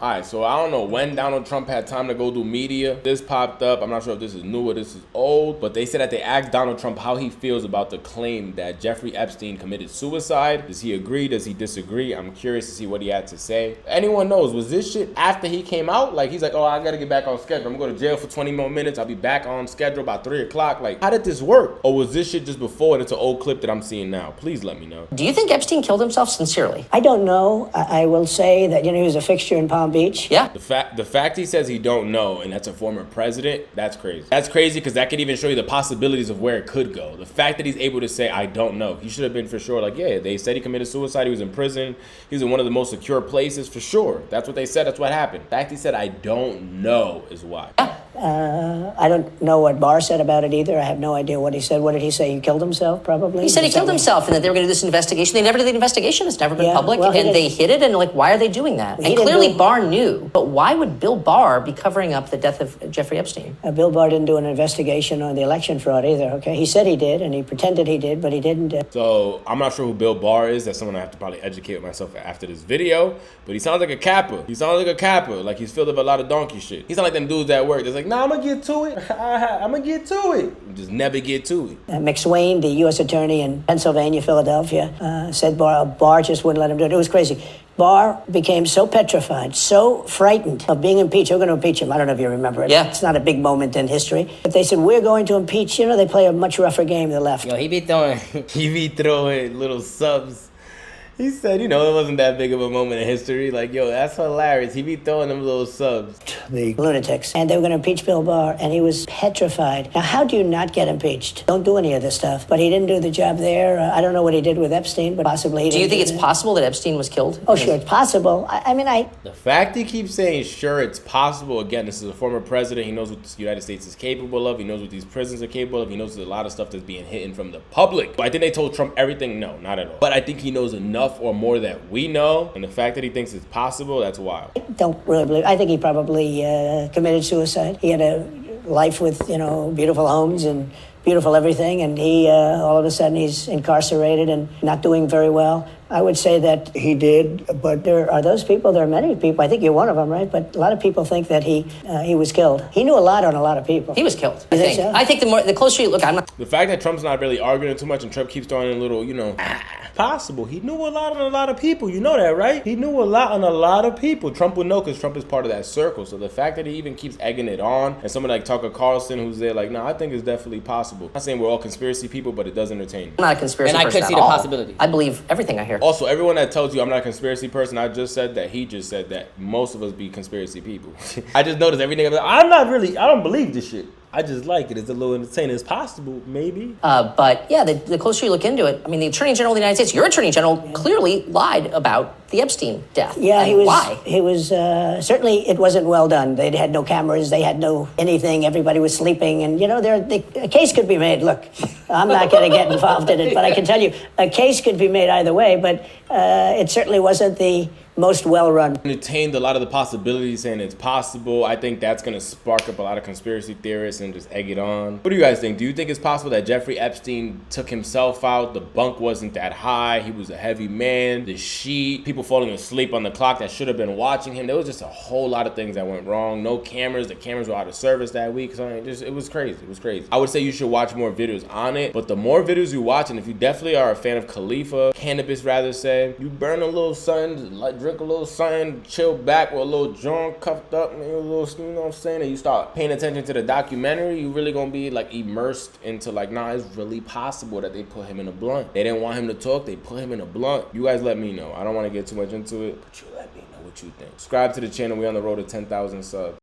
All right, so I don't know when Donald Trump had time to go do media. This popped up. I'm not sure if this is new or this is old, but they said that they asked Donald Trump how he feels about the claim that Jeffrey Epstein committed suicide. Does he agree? Does he disagree? I'm curious to see what he had to say. Anyone knows, was this shit after he came out? Like, he's like, oh, I gotta get back on schedule. I'm gonna go to jail for 20 more minutes. I'll be back on schedule about 3 o'clock. Like, how did this work? Or was this shit just before and it's an old clip that I'm seeing now? Please let me know. Do you think Epstein killed himself sincerely? I don't know. I will say that, he was a fixture in Palm Beach. Yeah. The fact he says he don't know, and that's a former president, that's crazy. That's crazy because that could even show you the possibilities of where it could go. The fact that he's able to say, I don't know. He should have been for sure like, yeah, they said he committed suicide. He was in prison. He was in one of the most secure places for sure. That's what they said. That's what happened. The fact he said, I don't know is why. I don't know what Barr said about it either. I have no idea what he said. What did he say? He killed himself, probably? He said he killed himself and that they were going to do this investigation. They never did the investigation. It's never been public. Well, and they hid it. And like, why are they doing that? And clearly Barr knew. But why would Bill Barr be covering up the death of Jeffrey Epstein? Bill Barr didn't do an investigation on the election fraud either, okay? He said he did, and he pretended he did, but he didn't. So I'm not sure who Bill Barr is. That's someone I have to probably educate myself after this video. But he sounds like a capper. He sounds like a capper. Like he's filled up a lot of donkey shit. He's not like them dudes at work. That's like, nah, I'm going to get to it. I'm going to get to it. Just never get to it. McSwain, the U.S. attorney in Pennsylvania, Philadelphia, said Barr just wouldn't let him do it. It was crazy. Barr became so petrified, so frightened of being impeached. We're going to impeach him. I don't know if you remember it. Yeah. It's not a big moment in history. But they said, we're going to impeach. They play a much rougher game, the left. Yo, he be throwing little subs. He said, it wasn't that big of a moment in history. Like, yo, that's hilarious. He be throwing them little subs. The lunatics. And they were going to impeach Bill Barr, and he was petrified. Now, how do you not get impeached? Don't do any of this stuff. But he didn't do the job there. I don't know what he did with Epstein, but possibly he didn't. Do you think it's possible that Epstein was killed? Oh, sure, it's possible. The fact he keeps saying, sure, it's possible. Again, this is a former president. He knows what the United States is capable of. He knows what these prisons are capable of. He knows there's a lot of stuff that's being hidden from the public. But I think they told Trump everything. No, not at all. But I think he knows enough or more that we know, and the fact that he thinks it's possible, that's wild. I don't really believe. I think he probably committed suicide. He had a life with, beautiful homes and beautiful everything, and he, all of a sudden, he's incarcerated and not doing very well. I would say that he did, but there are those people, there are many people, I think you're one of them, right? But a lot of people think that he was killed. He knew a lot on a lot of people. He was killed, I think. So? I think the closer you look, I'm not... The fact that Trump's not really arguing too much and Trump keeps throwing in little, possible. He knew a lot on a lot of people. You know that, right? He knew a lot on a lot of people. Trump would know because Trump is part of that circle. So the fact that he even keeps egging it on, and someone like Tucker Carlson who's there like, I think it's definitely possible. I'm not saying we're all conspiracy people, but it does entertain me. I'm not a conspiracy person. And I could see the possibility. I believe everything I hear. Also, everyone that tells you I'm not a conspiracy person, I just said that, he just said that most of us be conspiracy people. I just noticed everything. I don't believe this shit. I just like it. It's a little entertaining. It's possible, maybe. But yeah, the closer you look into it, the Attorney General of the United States, your Attorney General clearly lied about the Epstein death. Yeah, why? He was, certainly it wasn't well done. They had no cameras, they had no anything, everybody was sleeping, and a case could be made. Look, I'm not going to get involved in it, but I can tell you, a case could be made either way, but it certainly wasn't the most well-run. Entertained a lot of the possibilities, saying it's possible. I think that's going to spark up a lot of conspiracy theorists and just egg it on. What do you guys think? Do you think it's possible that Jeffrey Epstein took himself out? The bunk wasn't that high. He was a heavy man. The sheet, people falling asleep on the clock that should have been watching him. There was just a whole lot of things that went wrong. No cameras. The cameras were out of service that week. So it was crazy. It was crazy. I would say you should watch more videos on it. But the more videos you watch, and if you definitely are a fan of cannabis rather say, you burn a little sun, drink a little something, chill back with a little joint cuffed up, maybe a little, you know what I'm saying? And you start paying attention to the documentary, you really gonna be like immersed into like, it's really possible that they put him in a blunt. They didn't want him to talk, they put him in a blunt. You guys let me know. I don't want to get too much into it, but you let me know what you think. Subscribe to the channel. We on the road to 10,000 subs.